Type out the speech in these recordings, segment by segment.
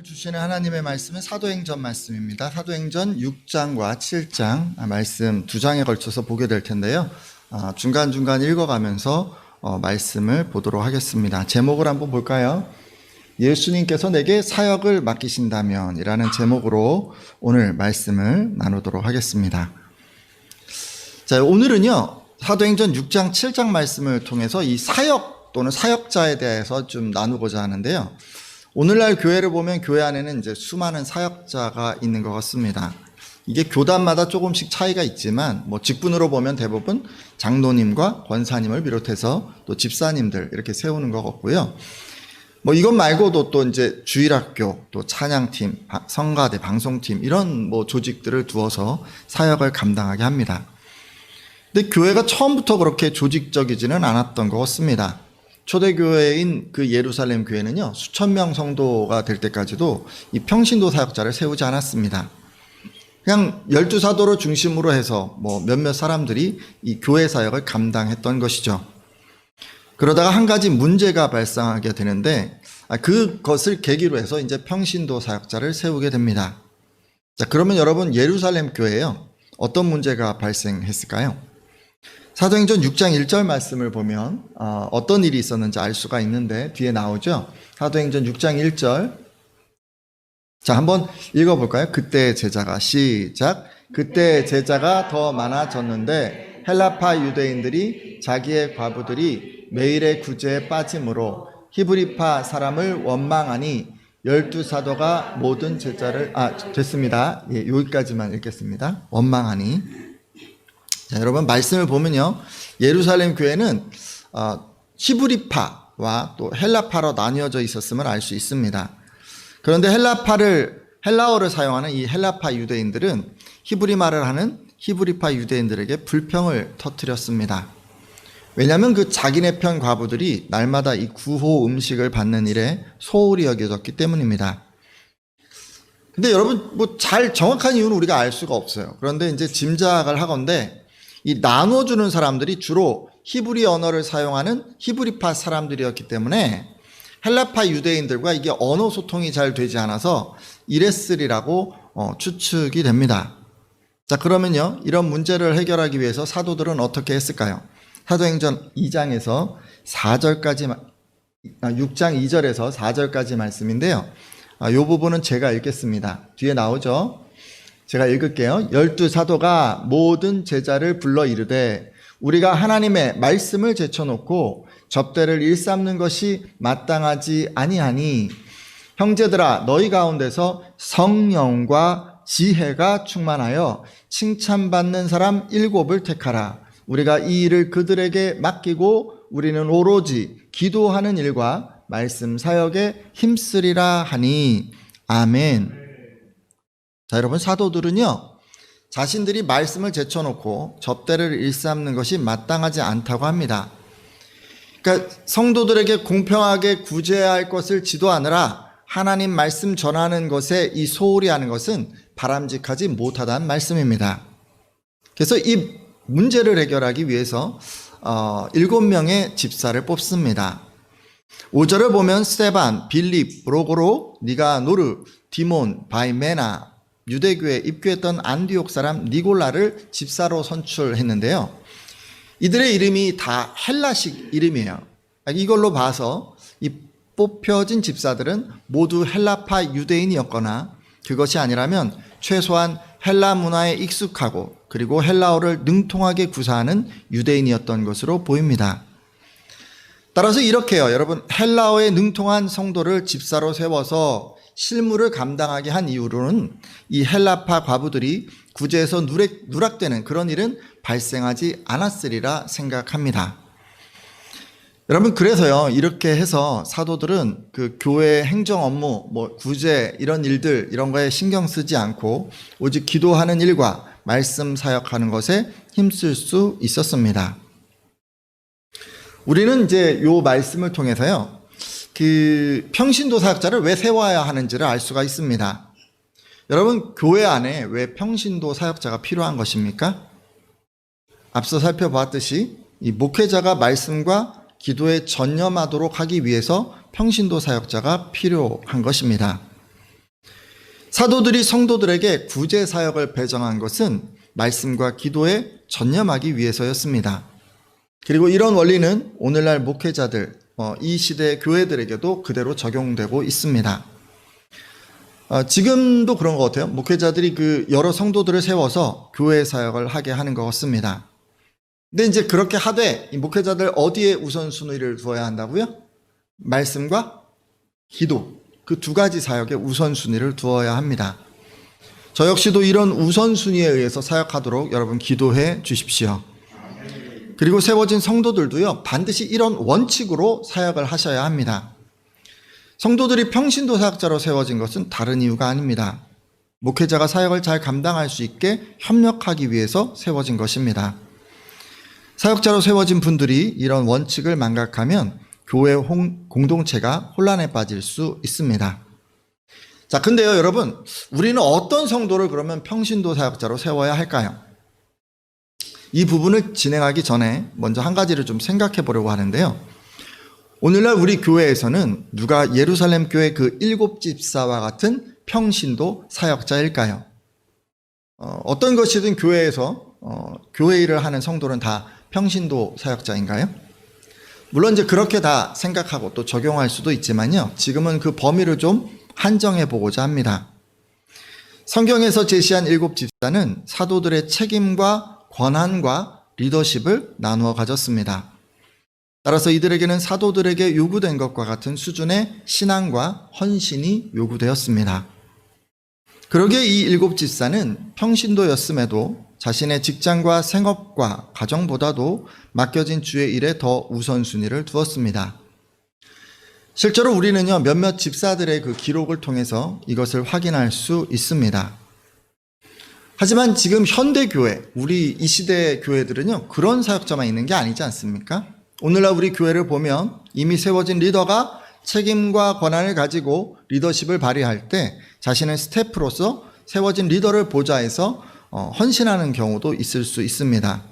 주시는 하나님의 말씀은 사도행전 말씀입니다. 사도행전 6장과 7장 말씀 두 장에 걸쳐서 보게 될 텐데요. 중간중간 읽어가면서 말씀을 보도록 하겠습니다. 제목을 한번 볼까요? 예수님께서 내게 사역을 맡기신다면 이라는 제목으로 오늘 말씀을 나누도록 하겠습니다. 자, 오늘은요, 사도행전 6장, 7장 말씀을 통해서 이 사역 또는 사역자에 대해서 좀 나누고자 하는데요. 오늘날 교회를 보면 교회 안에는 이제 수많은 사역자가 있는 것 같습니다. 이게 교단마다 조금씩 차이가 있지만 직분으로 보면 대부분 장로님과 권사님을 비롯해서 또 집사님들 이렇게 세우는 것 같고요. 이것 말고도 또 이제 주일학교, 또 찬양팀, 성가대, 방송팀 이런 조직들을 두어서 사역을 감당하게 합니다. 근데 교회가 처음부터 그렇게 조직적이지는 않았던 것 같습니다. 초대교회인 그 예루살렘 교회는요, 수천 명 성도가 될 때까지도 이 평신도 사역자를 세우지 않았습니다. 그냥 12사도를 중심으로 해서 몇몇 사람들이 이 교회 사역을 감당했던 것이죠. 그러다가 한 가지 문제가 발생하게 되는데, 그것을 계기로 해서 이제 평신도 사역자를 세우게 됩니다. 자, 그러면 여러분, 예루살렘 교회에요, 어떤 문제가 발생했을까요? 사도행전 6장 1절 말씀을 보면 어떤 일이 있었는지 알 수가 있는데 뒤에 나오죠. 사도행전 6장 1절. 자, 한번 읽어볼까요? 그때 제자가 시작. 그때 제자가 더 많아졌는데 헬라파 유대인들이 자기의 과부들이 매일의 구제에 빠짐으로 히브리파 사람을 원망하니 12사도가 모든 제자를 됐습니다. 예, 여기까지만 읽겠습니다. 원망하니. 자, 여러분 말씀을 보면요, 예루살렘 교회는 히브리파와 또 헬라파로 나뉘어져 있었음을 알 수 있습니다. 그런데 헬라어를 사용하는 이 헬라파 유대인들은 히브리말을 하는 히브리파 유대인들에게 불평을 터뜨렸습니다. 왜냐하면 그 자기네 편 과부들이 날마다 이 구호 음식을 받는 일에 소홀히 여겨졌기 때문입니다. 근데 여러분 잘 정확한 이유는 우리가 알 수가 없어요. 그런데 이제 짐작을 하건대 이 나눠주는 사람들이 주로 히브리 언어를 사용하는 히브리파 사람들이었기 때문에 헬라파 유대인들과 이게 언어 소통이 잘 되지 않아서 이랬으리라고 추측이 됩니다. 자, 그러면요, 이런 문제를 해결하기 위해서 사도들은 어떻게 했을까요? 사도행전 2장에서 4절까지 6장 2절에서 4절까지 말씀인데요. 이 부분은 제가 읽겠습니다. 뒤에 나오죠. 제가 읽을게요. 12사도가 모든 제자를 불러 이르되 우리가 하나님의 말씀을 제쳐놓고 접대를 일삼는 것이 마땅하지 아니하니 형제들아 너희 가운데서 성령과 지혜가 충만하여 칭찬받는 사람 7을 택하라. 우리가 이 일을 그들에게 맡기고 우리는 오로지 기도하는 일과 말씀 사역에 힘쓰리라 하니 아멘. 자, 여러분 사도들은요, 자신들이 말씀을 제쳐놓고 접대를 일삼는 것이 마땅하지 않다고 합니다. 그러니까 성도들에게 공평하게 구제할 것을 지도하느라 하나님 말씀 전하는 것에 이 소홀히 하는 것은 바람직하지 못하다는 말씀입니다. 그래서 이 문제를 해결하기 위해서 7명의 집사를 뽑습니다. 5절을 보면 스데반, 빌립, 브로고로, 니가노르, 디몬, 바이메나, 유대교에 입교했던 안디옥 사람 니골라를 집사로 선출했는데요. 이들의 이름이 다 헬라식 이름이에요. 이걸로 봐서 이 뽑혀진 집사들은 모두 헬라파 유대인이었거나 그것이 아니라면 최소한 헬라 문화에 익숙하고 그리고 헬라어를 능통하게 구사하는 유대인이었던 것으로 보입니다. 따라서 이렇게요, 여러분, 헬라어에 능통한 성도를 집사로 세워서 실무를 감당하게 한 이유로는 이 헬라파 과부들이 구제에서 누락되는 그런 일은 발생하지 않았으리라 생각합니다. 여러분, 그래서요, 이렇게 해서 사도들은 그 교회 행정 업무, 구제 이런 일들 이런 거에 신경 쓰지 않고 오직 기도하는 일과 말씀 사역하는 것에 힘쓸 수 있었습니다. 우리는 이제 요 말씀을 통해서요, 그 평신도 사역자를 왜 세워야 하는지를 알 수가 있습니다. 여러분, 교회 안에 왜 평신도 사역자가 필요한 것입니까? 앞서 살펴봤듯이 이 목회자가 말씀과 기도에 전념하도록 하기 위해서 평신도 사역자가 필요한 것입니다. 사도들이 성도들에게 구제 사역을 배정한 것은 말씀과 기도에 전념하기 위해서였습니다. 그리고 이런 원리는 오늘날 목회자들, 이 시대의 교회들에게도 그대로 적용되고 있습니다. 지금도 그런 것 같아요. 목회자들이 그 여러 성도들을 세워서 교회 사역을 하게 하는 것 같습니다. 근데 이제 그렇게 하되 이 목회자들 어디에 우선순위를 두어야 한다고요? 말씀과 기도, 그 두 가지 사역에 우선순위를 두어야 합니다. 저 역시도 이런 우선순위에 의해서 사역하도록 여러분 기도해 주십시오. 그리고 세워진 성도들도요, 반드시 이런 원칙으로 사역을 하셔야 합니다. 성도들이 평신도 사역자로 세워진 것은 다른 이유가 아닙니다. 목회자가 사역을 잘 감당할 수 있게 협력하기 위해서 세워진 것입니다. 사역자로 세워진 분들이 이런 원칙을 망각하면 교회 공동체가 혼란에 빠질 수 있습니다. 자, 근데요, 여러분, 우리는 어떤 성도를 그러면 평신도 사역자로 세워야 할까요? 이 부분을 진행하기 전에 먼저 한 가지를 좀 생각해 보려고 하는데요. 오늘날 우리 교회에서는 누가 예루살렘 교회 그 7 집사와 같은 평신도 사역자일까요? 어떤 것이든 교회에서 교회 일을 하는 성도는 다 평신도 사역자인가요? 물론 이제 그렇게 다 생각하고 또 적용할 수도 있지만요. 지금은 그 범위를 좀 한정해 보고자 합니다. 성경에서 제시한 7 집사는 사도들의 책임과 권한과 리더십을 나누어 가졌습니다. 따라서 이들에게는 사도들에게 요구된 것과 같은 수준의 신앙과 헌신이 요구되었습니다. 그러기에 이 7 집사는 평신도였음에도 자신의 직장과 생업과 가정보다도 맡겨진 주의 일에 더 우선순위를 두었습니다. 실제로 우리는요, 몇몇 집사들의 그 기록을 통해서 이것을 확인할 수 있습니다. 하지만 지금 현대교회, 우리 이 시대의 교회들은요, 그런 사역자만 있는 게 아니지 않습니까? 오늘날 우리 교회를 보면 이미 세워진 리더가 책임과 권한을 가지고 리더십을 발휘할 때 자신의 스태프로서 세워진 리더를 보좌해서 헌신하는 경우도 있을 수 있습니다.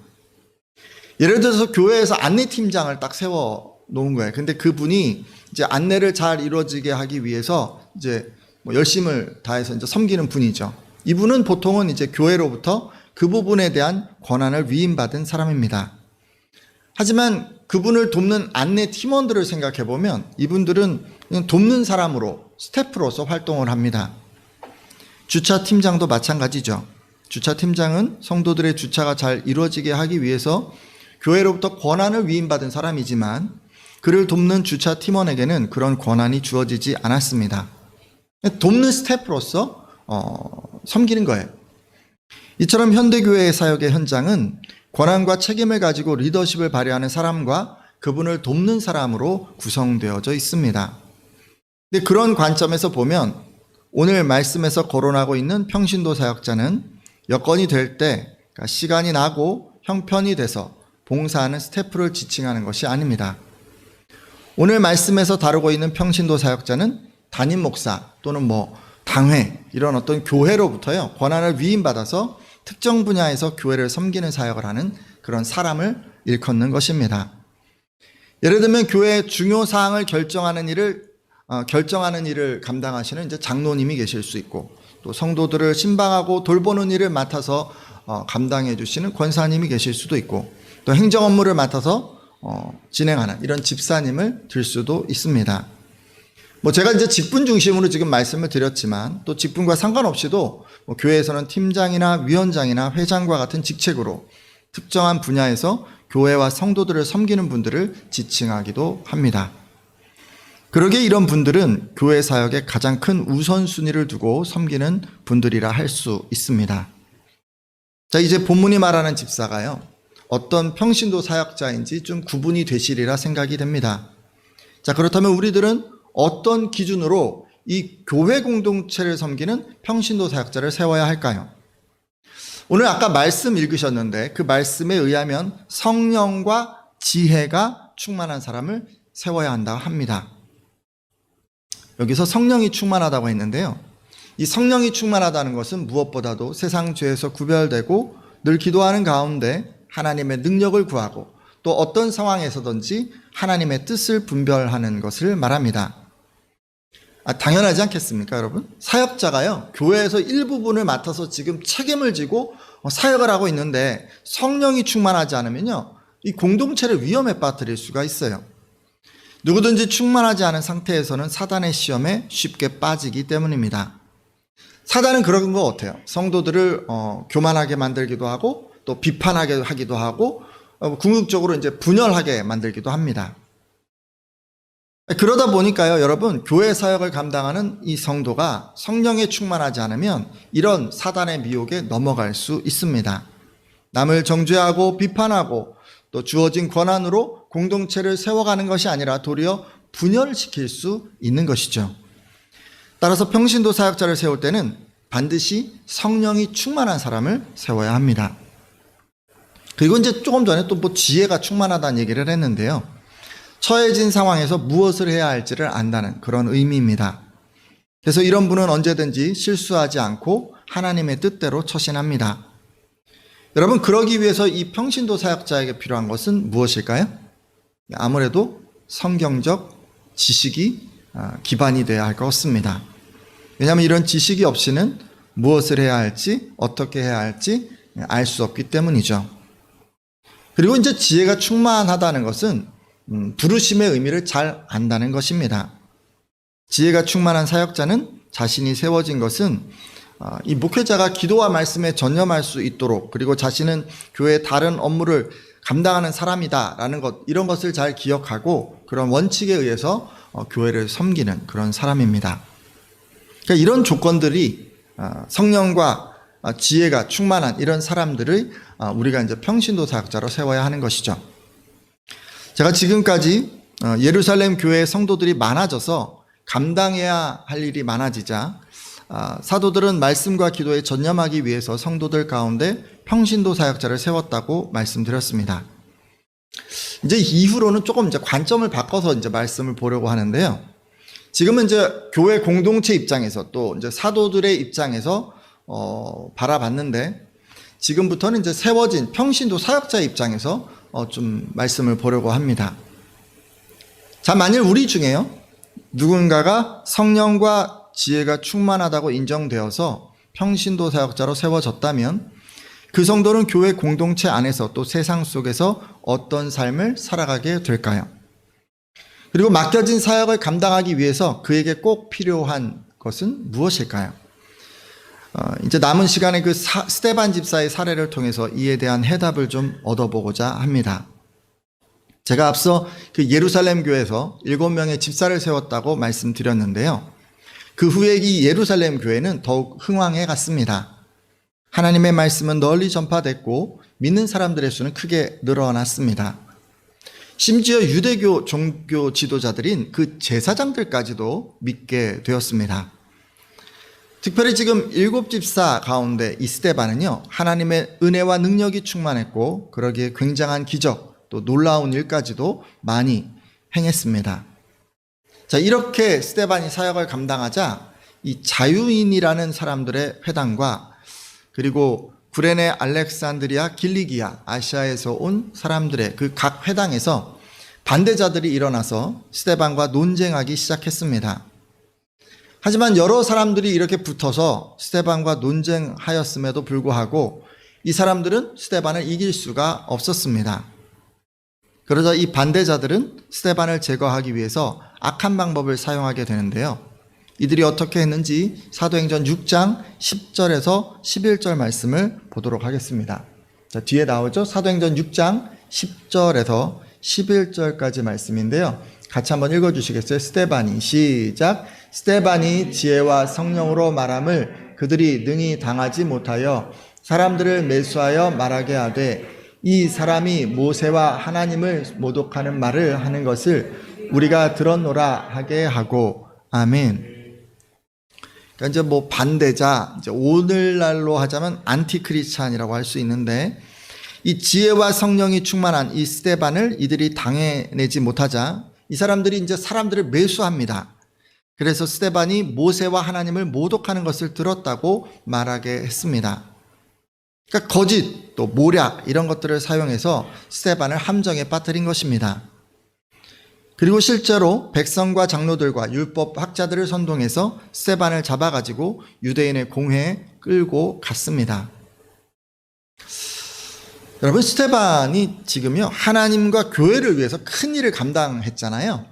예를 들어서 교회에서 안내팀장을 딱 세워 놓은 거예요. 근데 그분이 이제 안내를 잘 이루어지게 하기 위해서 이제 열심을 다해서 이제 섬기는 분이죠. 이분은 보통은 이제 교회로부터 그 부분에 대한 권한을 위임받은 사람입니다. 하지만 그분을 돕는 안내 팀원들을 생각해 보면 이분들은 그냥 돕는 사람으로 스태프로서 활동을 합니다. 주차 팀장도 마찬가지죠. 주차 팀장은 성도들의 주차가 잘 이루어지게 하기 위해서 교회로부터 권한을 위임받은 사람이지만 그를 돕는 주차 팀원에게는 그런 권한이 주어지지 않았습니다. 돕는 스태프로서 섬기는 거예요. 이처럼 현대교회의 사역의 현장은 권한과 책임을 가지고 리더십을 발휘하는 사람과 그분을 돕는 사람으로 구성되어져 있습니다. 근데 그런 관점에서 보면 오늘 말씀에서 거론하고 있는 평신도 사역자는 여건이 될 때, 그러니까 시간이 나고 형편이 돼서 봉사하는 스태프를 지칭하는 것이 아닙니다. 오늘 말씀에서 다루고 있는 평신도 사역자는 담임 목사 또는 당회, 이런 어떤 교회로부터요, 권한을 위임받아서 특정 분야에서 교회를 섬기는 사역을 하는 그런 사람을 일컫는 것입니다. 예를 들면 교회의 중요 사항을 결정하는 일을 감당하시는 이제 장로님이 계실 수 있고, 또 성도들을 신방하고 돌보는 일을 맡아서 감당해 주시는 권사님이 계실 수도 있고, 또 행정 업무를 맡아서 진행하는 이런 집사님을 들 수도 있습니다. 제가 이제 직분 중심으로 지금 말씀을 드렸지만 또 직분과 상관없이도 교회에서는 팀장이나 위원장이나 회장과 같은 직책으로 특정한 분야에서 교회와 성도들을 섬기는 분들을 지칭하기도 합니다. 그러기에 이런 분들은 교회 사역에 가장 큰 우선순위를 두고 섬기는 분들이라 할 수 있습니다. 자, 이제 본문이 말하는 집사가요, 어떤 평신도 사역자인지 좀 구분이 되시리라 생각이 됩니다. 자, 그렇다면 우리들은 어떤 기준으로 이 교회 공동체를 섬기는 평신도 사역자를 세워야 할까요? 오늘 아까 말씀 읽으셨는데 그 말씀에 의하면 성령과 지혜가 충만한 사람을 세워야 한다 합니다. 여기서 성령이 충만하다고 했는데요, 이 성령이 충만하다는 것은 무엇보다도 세상 죄에서 구별되고 늘 기도하는 가운데 하나님의 능력을 구하고 또 어떤 상황에서든지 하나님의 뜻을 분별하는 것을 말합니다. 당연하지 않겠습니까, 여러분? 사역자가요, 교회에서 일부분을 맡아서 지금 책임을 지고 사역을 하고 있는데 성령이 충만하지 않으면요, 이 공동체를 위험에 빠뜨릴 수가 있어요. 누구든지 충만하지 않은 상태에서는 사단의 시험에 쉽게 빠지기 때문입니다. 사단은 그런 거 같아요. 성도들을 교만하게 만들기도 하고 또 비판하게 하기도 하고 궁극적으로 이제 분열하게 만들기도 합니다. 그러다 보니까요, 여러분, 교회 사역을 감당하는 이 성도가 성령에 충만하지 않으면 이런 사단의 미혹에 넘어갈 수 있습니다. 남을 정죄하고 비판하고 또 주어진 권한으로 공동체를 세워가는 것이 아니라 도리어 분열시킬 수 있는 것이죠. 따라서 평신도 사역자를 세울 때는 반드시 성령이 충만한 사람을 세워야 합니다. 그리고 이제 조금 전에 또 뭐 지혜가 충만하다는 얘기를 했는데요. 처해진 상황에서 무엇을 해야 할지를 안다는 그런 의미입니다. 그래서 이런 분은 언제든지 실수하지 않고 하나님의 뜻대로 처신합니다. 여러분, 그러기 위해서 이 평신도 사역자에게 필요한 것은 무엇일까요? 아무래도 성경적 지식이 기반이 되어야 할 것 같습니다. 왜냐하면 이런 지식이 없이는 무엇을 해야 할지, 어떻게 해야 할지 알 수 없기 때문이죠. 그리고 이제 지혜가 충만하다는 것은 부르심의 의미를 잘 안다는 것입니다. 지혜가 충만한 사역자는 자신이 세워진 것은 이 목회자가 기도와 말씀에 전념할 수 있도록, 그리고 자신은 교회의 다른 업무를 감당하는 사람이다라는 것, 이런 것을 잘 기억하고 그런 원칙에 의해서 교회를 섬기는 그런 사람입니다. 그러니까 이런 조건들이 성령과 지혜가 충만한 이런 사람들을 우리가 이제 평신도 사역자로 세워야 하는 것이죠. 제가 지금까지 예루살렘 교회의 성도들이 많아져서 감당해야 할 일이 많아지자 사도들은 말씀과 기도에 전념하기 위해서 성도들 가운데 평신도 사역자를 세웠다고 말씀드렸습니다. 이제 이후로는 조금 이제 관점을 바꿔서 이제 말씀을 보려고 하는데요. 지금은 이제 교회 공동체 입장에서 또 이제 사도들의 입장에서 바라봤는데, 지금부터는 이제 세워진 평신도 사역자의 입장에서 좀 말씀을 보려고 합니다. 자, 만일 우리 중에요, 누군가가 성령과 지혜가 충만하다고 인정되어서 평신도 사역자로 세워졌다면 그 성도는 교회 공동체 안에서 또 세상 속에서 어떤 삶을 살아가게 될까요? 그리고 맡겨진 사역을 감당하기 위해서 그에게 꼭 필요한 것은 무엇일까요? 이제 남은 시간에 그 스데반 집사의 사례를 통해서 이에 대한 해답을 좀 얻어보고자 합니다. 제가 앞서 그 예루살렘 교회에서 7명의 집사를 세웠다고 말씀드렸는데요. 그 후에 이 예루살렘 교회는 더욱 흥왕해 갔습니다. 하나님의 말씀은 널리 전파됐고 믿는 사람들의 수는 크게 늘어났습니다. 심지어 유대교 종교 지도자들인 그 제사장들까지도 믿게 되었습니다. 특별히 지금 7집사 가운데 이 스데반은요, 하나님의 은혜와 능력이 충만했고 그러기에 굉장한 기적, 또 놀라운 일까지도 많이 행했습니다. 자, 이렇게 스데반이 사역을 감당하자 이 자유인이라는 사람들의 회당과 그리고 구레네, 알렉산드리아, 길리기아, 아시아에서 온 사람들의 그 각 회당에서 반대자들이 일어나서 스데반과 논쟁하기 시작했습니다. 하지만 여러 사람들이 이렇게 붙어서 스데반과 논쟁하였음에도 불구하고 이 사람들은 스데반을 이길 수가 없었습니다. 그러자 이 반대자들은 스데반을 제거하기 위해서 악한 방법을 사용하게 되는데요. 이들이 어떻게 했는지 사도행전 6장 10절에서 11절 말씀을 보도록 하겠습니다. 자, 뒤에 나오죠? 사도행전 6장 10절에서 11절까지 말씀인데요. 같이 한번 읽어주시겠어요? 스데반이, 시작. 스데반이 지혜와 성령으로 말함을 그들이 능히 당하지 못하여 사람들을 매수하여 말하게 하되, 이 사람이 모세와 하나님을 모독하는 말을 하는 것을 우리가 들었노라 하게 하고. 아멘. 그러니까 이제 뭐 반대자, 이제 오늘날로 하자면 안티크리스찬이라고 할 수 있는데, 이 지혜와 성령이 충만한 이 스데반을 이들이 당해내지 못하자 이 사람들이 이제 사람들을 매수합니다. 그래서 스데반이 모세와 하나님을 모독하는 것을 들었다고 말하게 했습니다. 그러니까 거짓, 또 모략 이런 것들을 사용해서 스데반을 함정에 빠뜨린 것입니다. 그리고 실제로 백성과 장로들과 율법 학자들을 선동해서 스데반을 잡아가지고 유대인의 공회에 끌고 갔습니다. 여러분, 스데반이 지금요 하나님과 교회를 위해서 큰 일을 감당했잖아요.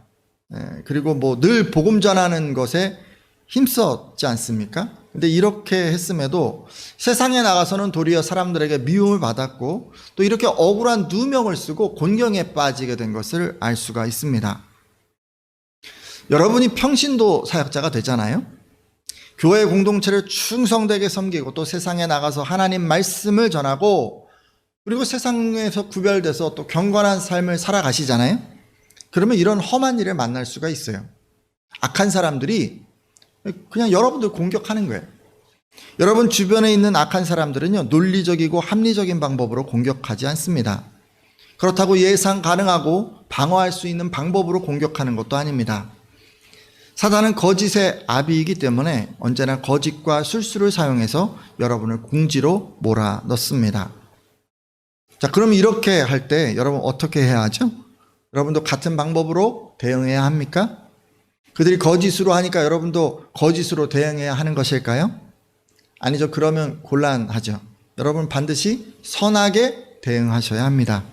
그리고 뭐 늘 복음 전하는 것에 힘썼지 않습니까? 근데 이렇게 했음에도 세상에 나가서는 도리어 사람들에게 미움을 받았고 또 이렇게 억울한 누명을 쓰고 곤경에 빠지게 된 것을 알 수가 있습니다. 여러분이 평신도 사역자가 되잖아요. 교회 공동체를 충성되게 섬기고 또 세상에 나가서 하나님 말씀을 전하고 그리고 세상에서 구별돼서 또 경건한 삶을 살아가시잖아요. 그러면 이런 험한 일을 만날 수가 있어요. 악한 사람들이 그냥 여러분들 공격하는 거예요. 여러분 주변에 있는 악한 사람들은요, 논리적이고 합리적인 방법으로 공격하지 않습니다. 그렇다고 예상 가능하고 방어할 수 있는 방법으로 공격하는 것도 아닙니다. 사단은 거짓의 아비이기 때문에 언제나 거짓과 술수를 사용해서 여러분을 궁지로 몰아넣습니다. 자, 그럼 이렇게 할 때 여러분 어떻게 해야 하죠? 여러분도 같은 방법으로 대응해야 합니까? 그들이 거짓으로 하니까 여러분도 거짓으로 대응해야 하는 것일까요? 아니죠. 그러면 곤란하죠. 여러분 반드시 선하게 대응하셔야 합니다.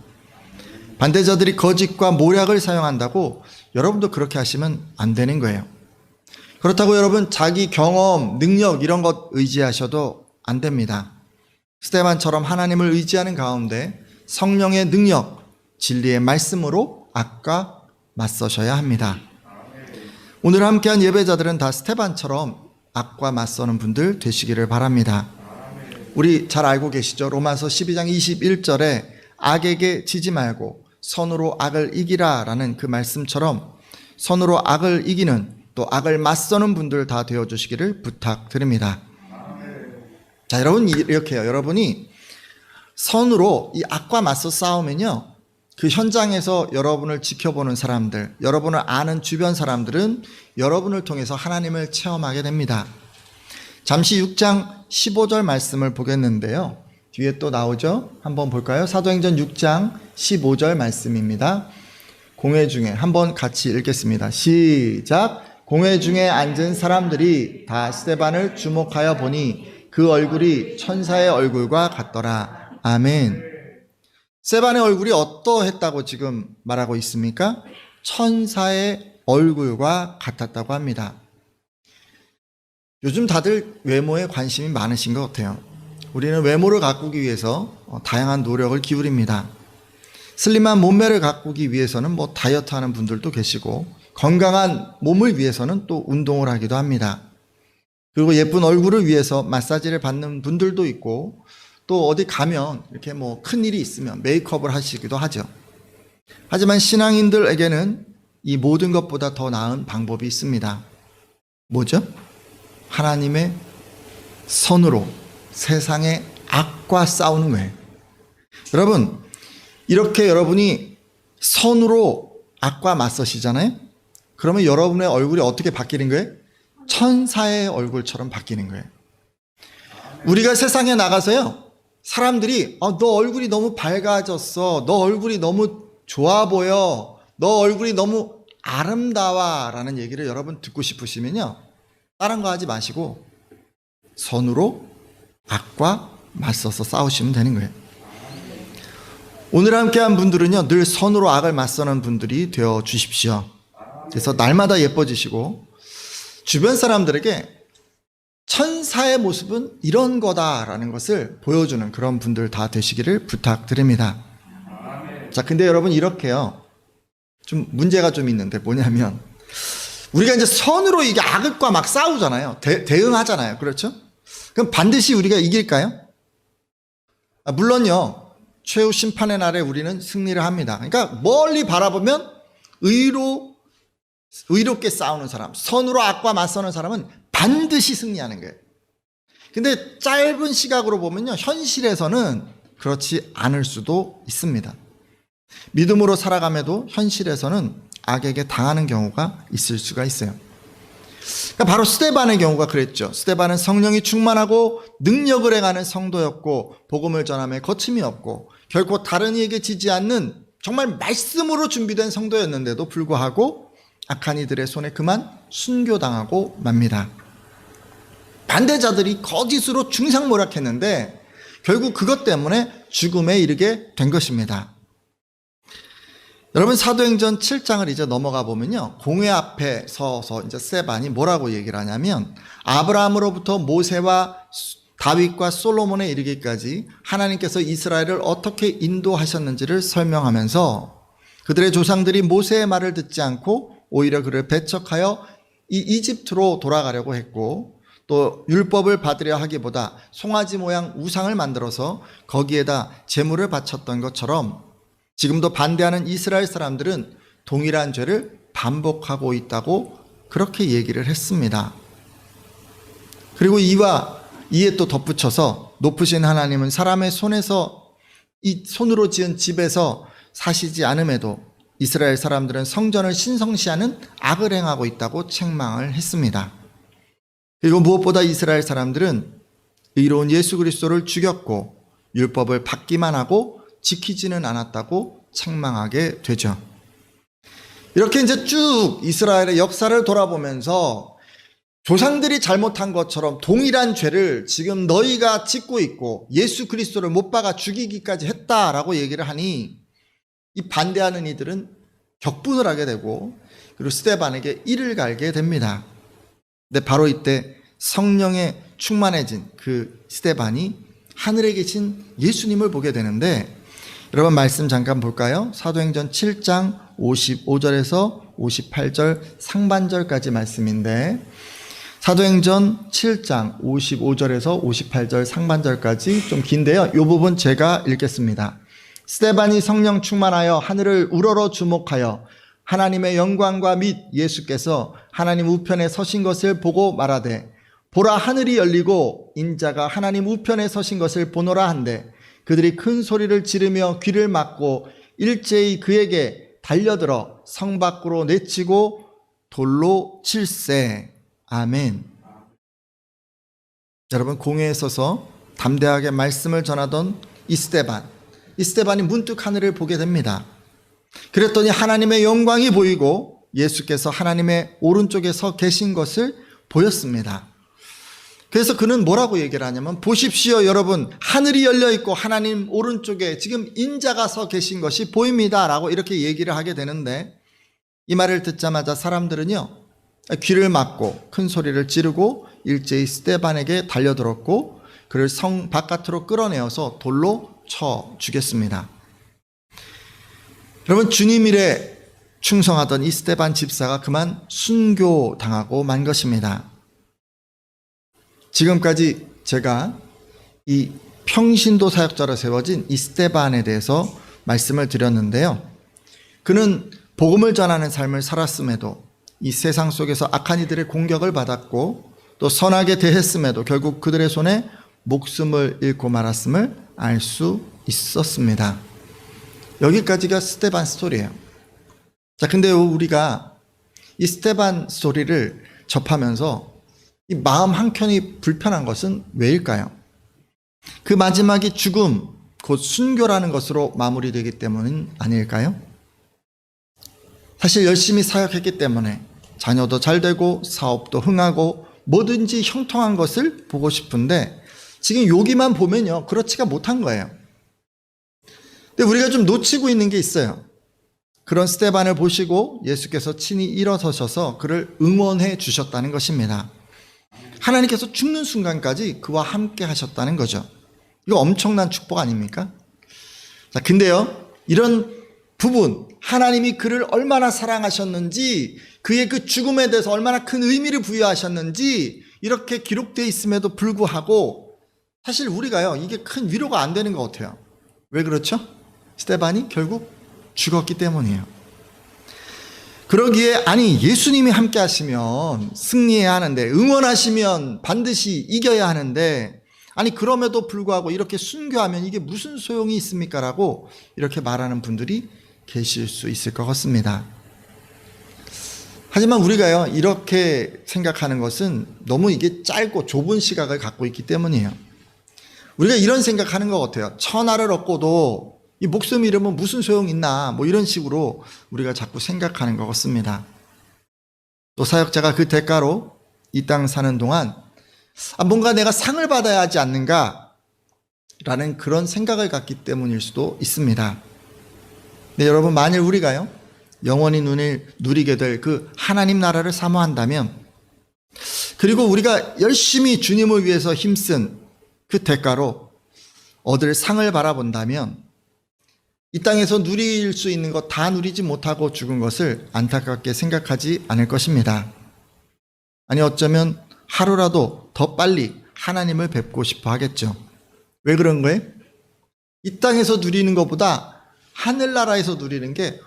반대자들이 거짓과 모략을 사용한다고 여러분도 그렇게 하시면 안 되는 거예요. 그렇다고 여러분 자기 경험, 능력 이런 것 의지하셔도 안 됩니다. 스데반처럼 하나님을 의지하는 가운데 성령의 능력, 진리의 말씀으로 악과 맞서셔야 합니다. 오늘 함께한 예배자들은 다 스데반처럼 악과 맞서는 분들 되시기를 바랍니다. 우리 잘 알고 계시죠? 로마서 12장 21절에 악에게 지지 말고 선으로 악을 이기라 라는 그 말씀처럼 선으로 악을 이기는 또 악을 맞서는 분들 다 되어주시기를 부탁드립니다. 자, 여러분 이렇게 해요. 여러분이 선으로 이 악과 맞서 싸우면요, 그 현장에서 여러분을 지켜보는 사람들, 여러분을 아는 주변 사람들은 여러분을 통해서 하나님을 체험하게 됩니다. 잠시 6장 15절 말씀을 보겠는데요. 뒤에 또 나오죠? 한번 볼까요? 사도행전 6장 15절 말씀입니다. 공회 중에 한번 같이 읽겠습니다. 시작! 공회 중에 앉은 사람들이 다 스데반을 주목하여 보니 그 얼굴이 천사의 얼굴과 같더라. 아멘. 스데반의 얼굴이 어떠했다고 지금 말하고 있습니까? 천사의 얼굴과 같았다고 합니다. 요즘 다들 외모에 관심이 많으신 것 같아요. 우리는 외모를 가꾸기 위해서 다양한 노력을 기울입니다. 슬림한 몸매를 가꾸기 위해서는 뭐 다이어트 하는 분들도 계시고 건강한 몸을 위해서는 또 운동을 하기도 합니다. 그리고 예쁜 얼굴을 위해서 마사지를 받는 분들도 있고 또 어디 가면 이렇게 뭐 큰일이 있으면 메이크업을 하시기도 하죠. 하지만 신앙인들에게는 이 모든 것보다 더 나은 방법이 있습니다. 뭐죠? 하나님의 선으로 세상의 악과 싸우는 거예요. 여러분, 이렇게 여러분이 선으로 악과 맞서시잖아요? 그러면 여러분의 얼굴이 어떻게 바뀌는 거예요? 천사의 얼굴처럼 바뀌는 거예요. 우리가 세상에 나가서요, 사람들이 너 얼굴이 너무 밝아졌어, 너 얼굴이 너무 좋아 보여, 너 얼굴이 너무 아름다워 라는 얘기를 여러분 듣고 싶으시면요, 다른 거 하지 마시고 선으로 악과 맞서서 싸우시면 되는 거예요. 오늘 함께한 분들은요, 늘 선으로 악을 맞서는 분들이 되어 주십시오. 그래서 날마다 예뻐지시고 주변 사람들에게 천사의 모습은 이런 거다라는 것을 보여주는 그런 분들 다 되시기를 부탁드립니다. 자, 근데 여러분 이렇게요, 좀 문제가 좀 있는데 뭐냐면 우리가 이제 선으로 이게 악과 막 싸우잖아요. 대응하잖아요. 그렇죠? 그럼 반드시 우리가 이길까요? 물론요, 최후 심판의 날에 우리는 승리를 합니다. 그러니까 멀리 바라보면 의롭게 싸우는 사람, 선으로 악과 맞서는 사람은 반드시 승리하는 거예요. 근데 짧은 시각으로 보면요, 현실에서는 그렇지 않을 수도 있습니다. 믿음으로 살아감에도 현실에서는 악에게 당하는 경우가 있을 수가 있어요. 그러니까 바로 스데반의 경우가 그랬죠. 스데반은 성령이 충만하고 능력을 행하는 성도였고 복음을 전함에 거침이 없고 결코 다른 이에게 지지 않는 정말 말씀으로 준비된 성도였는데도 불구하고 악한 이들의 손에 그만 순교당하고 맙니다. 반대자들이 거짓으로 중상모략했는데 결국 그것 때문에 죽음에 이르게 된 것입니다. 여러분, 사도행전 7장을 이제 넘어가 보면요, 공회 앞에 서서 이제 스데반이 뭐라고 얘기를 하냐면, 아브라함으로부터 모세와 다윗과 솔로몬에 이르기까지 하나님께서 이스라엘을 어떻게 인도하셨는지를 설명하면서 그들의 조상들이 모세의 말을 듣지 않고 오히려 그를 배척하여 이 이집트로 돌아가려고 했고, 또 율법을 받으려 하기보다 송아지 모양 우상을 만들어서 거기에다 제물을 바쳤던 것처럼 지금도 반대하는 이스라엘 사람들은 동일한 죄를 반복하고 있다고 그렇게 얘기를 했습니다. 그리고 이에 또 덧붙여서 높으신 하나님은 사람의 손에서 이 손으로 지은 집에서 사시지 않음에도 이스라엘 사람들은 성전을 신성시하는 악을 행하고 있다고 책망을 했습니다. 그리고 무엇보다 이스라엘 사람들은 의로운 예수 그리스도를 죽였고 율법을 받기만 하고 지키지는 않았다고 책망하게 되죠. 이렇게 이제 쭉 이스라엘의 역사를 돌아보면서 조상들이 잘못한 것처럼 동일한 죄를 지금 너희가 짓고 있고 예수 그리스도를 못 박아 죽이기까지 했다라고 얘기를 하니 이 반대하는 이들은 격분을 하게 되고 그리고 스데반에게 이를 갈게 됩니다. 근데 바로 이때 성령에 충만해진 그 스데반이 하늘에 계신 예수님을 보게 되는데, 여러분 말씀 잠깐 볼까요? 사도행전 7장 55절에서 58절 상반절까지 말씀인데, 사도행전 7장 55절에서 58절 상반절까지 좀 긴데요, 이 부분 제가 읽겠습니다. 스데반이 성령 충만하여 하늘을 우러러 주목하여 하나님의 영광과 및 예수께서 하나님 우편에 서신 것을 보고 말하되, 보라, 하늘이 열리고 인자가 하나님 우편에 서신 것을 보노라 한데, 그들이 큰 소리를 지르며 귀를 막고 일제히 그에게 달려들어 성 밖으로 내치고 돌로 칠세. 아멘. 여러분, 공회에 서서 담대하게 말씀을 전하던 이 스데반이 문득 하늘을 보게 됩니다. 그랬더니 하나님의 영광이 보이고 예수께서 하나님의 오른쪽에 서 계신 것을 보였습니다. 그래서 그는 뭐라고 얘기를 하냐면, 보십시오 여러분, 하늘이 열려 있고 하나님 오른쪽에 지금 인자가 서 계신 것이 보입니다 라고 이렇게 얘기를 하게 되는데, 이 말을 듣자마자 사람들은요 귀를 막고 큰 소리를 지르고 일제히 스데반에게 달려들었고 그를 성 바깥으로 끌어내어서 돌로 쳐 죽였습니다. 여러분, 주님 일에 충성하던 이 스데반 집사가 그만 순교당하고 만 것입니다. 지금까지 제가 이 평신도 사역자로 세워진 이 스데반에 대해서 말씀을 드렸는데요, 그는 복음을 전하는 삶을 살았음에도 이 세상 속에서 악한 이들의 공격을 받았고 또 선하게 대했음에도 결국 그들의 손에 목숨을 잃고 말았음을 알 수 있었습니다. 여기까지가 스데반 스토리예요. 자, 근데 우리가 이 스데반 스토리를 접하면서 이 마음 한켠이 불편한 것은 왜일까요? 그 마지막이 죽음, 곧 순교라는 것으로 마무리되기 때문은 아닐까요? 사실 열심히 사역했기 때문에 자녀도 잘 되고 사업도 흥하고 뭐든지 형통한 것을 보고 싶은데 지금 여기만 보면요 그렇지가 못한 거예요. 근데 우리가 좀 놓치고 있는 게 있어요. 그런 스데반을 보시고 예수께서 친히 일어서셔서 그를 응원해 주셨다는 것입니다. 하나님께서 죽는 순간까지 그와 함께 하셨다는 거죠. 이거 엄청난 축복 아닙니까? 자, 근데요, 이런 부분, 하나님이 그를 얼마나 사랑하셨는지, 그의 그 죽음에 대해서 얼마나 큰 의미를 부여하셨는지 이렇게 기록되어 있음에도 불구하고 사실 우리가요 이게 큰 위로가 안 되는 것 같아요. 왜 그렇죠? 스데반이 결국 죽었기 때문이에요. 그러기에 아니, 예수님이 함께 하시면 승리해야 하는데, 응원하시면 반드시 이겨야 하는데, 아니 그럼에도 불구하고 이렇게 순교하면 이게 무슨 소용이 있습니까? 라고 이렇게 말하는 분들이 계실 수 있을 것 같습니다. 하지만 우리가요 이렇게 생각하는 것은 너무 이게 짧고 좁은 시각을 갖고 있기 때문이에요. 우리가 이런 생각하는 것 같아요. 천하를 얻고도 이 목숨 잃으면 무슨 소용 있나, 뭐 이런 식으로 우리가 자꾸 생각하는 것 같습니다. 또 사역자가 그 대가로 이 땅 사는 동안 뭔가 내가 상을 받아야 하지 않는가 라는 그런 생각을 갖기 때문일 수도 있습니다. 네, 여러분, 만일 우리가요 영원히 누리게 될 그 하나님 나라를 사모한다면, 그리고 우리가 열심히 주님을 위해서 힘쓴 그 대가로 얻을 상을 바라본다면, 이 땅에서 누릴 수 있는 것 다 누리지 못하고 죽은 것을 안타깝게 생각하지 않을 것입니다. 아니, 어쩌면 하루라도 더 빨리 하나님을 뵙고 싶어 하겠죠. 왜 그런 거예요? 이 땅에서 누리는 것보다 하늘나라에서 누리는 게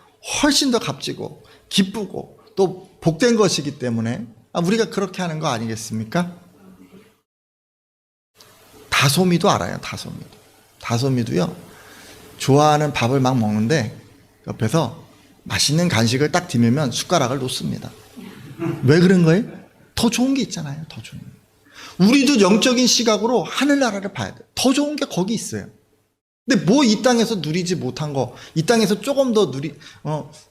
훨씬 더 값지고 기쁘고 또 복된 것이기 때문에 우리가 그렇게 하는 거 아니겠습니까? 다솜이도 알아요. 다솜이도요, 좋아하는 밥을 막 먹는데 옆에서 맛있는 간식을 딱 디밀면 숟가락을 놓습니다. 왜 그런 거예요? 더 좋은 게 있잖아요. 더 좋은 게. 우리도 영적인 시각으로 하늘나라를 봐야 돼요. 더 좋은 게 거기 있어요. 근데 뭐 이 땅에서 누리지 못한 거, 이 땅에서 조금 더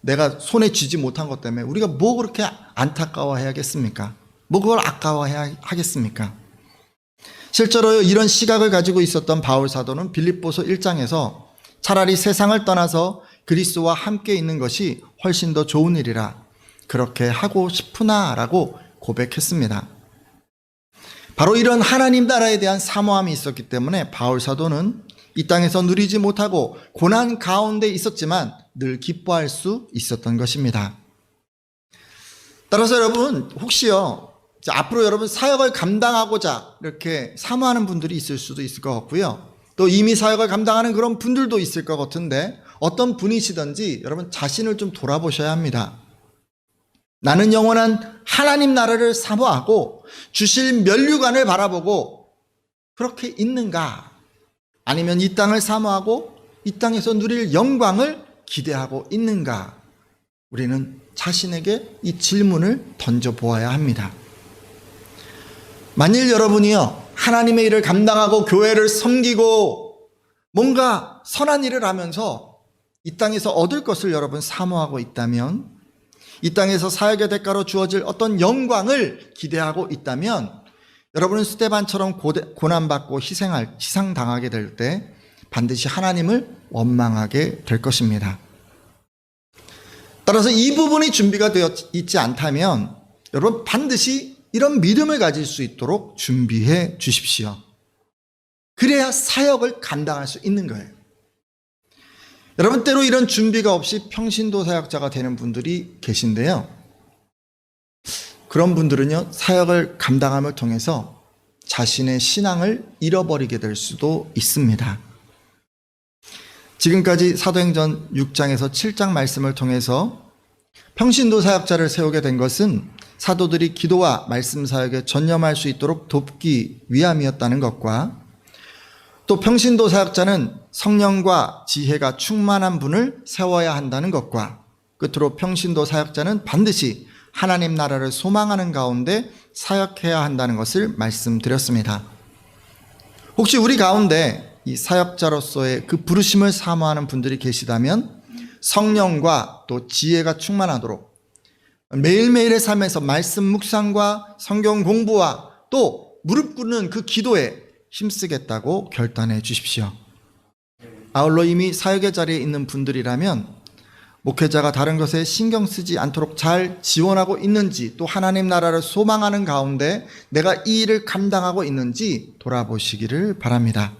내가 손에 쥐지 못한 것 때문에 우리가 뭐 그렇게 안타까워해야겠습니까? 뭐 그걸 아까워해야 하겠습니까? 실제로 이런 시각을 가지고 있었던 바울 사도는 빌립보서 1장에서 차라리 세상을 떠나서 그리스도와 함께 있는 것이 훨씬 더 좋은 일이라 그렇게 하고 싶으나라고 고백했습니다. 바로 이런 하나님 나라에 대한 사모함이 있었기 때문에 바울 사도는 이 땅에서 누리지 못하고 고난 가운데 있었지만 늘 기뻐할 수 있었던 것입니다. 따라서 여러분, 혹시요 앞으로 여러분 사역을 감당하고자 이렇게 사모하는 분들이 있을 수도 있을 것 같고요, 또 이미 사역을 감당하는 그런 분들도 있을 것 같은데, 어떤 분이시든지 여러분 자신을 좀 돌아보셔야 합니다. 나는 영원한 하나님 나라를 사모하고 주실 면류관을 바라보고 그렇게 있는가? 아니면 이 땅을 사모하고 이 땅에서 누릴 영광을 기대하고 있는가? 우리는 자신에게 이 질문을 던져보아야 합니다. 만일 여러분이요 하나님의 일을 감당하고 교회를 섬기고 뭔가 선한 일을 하면서 이 땅에서 얻을 것을 여러분 사모하고 있다면, 이 땅에서 사역의 대가로 주어질 어떤 영광을 기대하고 있다면, 여러분은 스데반처럼 고난받고 희생당하게 될 때 반드시 하나님을 원망하게 될 것입니다. 따라서 이 부분이 준비가 되어 있지 않다면 여러분 반드시 이런 믿음을 가질 수 있도록 준비해 주십시오. 그래야 사역을 감당할 수 있는 거예요. 여러분, 때로 이런 준비가 없이 평신도 사역자가 되는 분들이 계신데요, 그런 분들은요 사역을 감당함을 통해서 자신의 신앙을 잃어버리게 될 수도 있습니다. 지금까지 사도행전 6장에서 7장 말씀을 통해서 평신도 사역자를 세우게 된 것은 사도들이 기도와 말씀 사역에 전념할 수 있도록 돕기 위함이었다는 것과, 또 평신도 사역자는 성령과 지혜가 충만한 분을 세워야 한다는 것과, 끝으로 평신도 사역자는 반드시 하나님 나라를 소망하는 가운데 사역해야 한다는 것을 말씀드렸습니다. 혹시 우리 가운데 이 사역자로서의 그 부르심을 사모하는 분들이 계시다면 성령과 또 지혜가 충만하도록 매일매일의 삶에서 말씀 묵상과 성경 공부와 또 무릎 꿇는 그 기도에 힘쓰겠다고 결단해 주십시오. 아울러 이미 사역의 자리에 있는 분들이라면 목회자가 다른 것에 신경 쓰지 않도록 잘 지원하고 있는지, 또 하나님 나라를 소망하는 가운데 내가 이 일을 감당하고 있는지 돌아보시기를 바랍니다.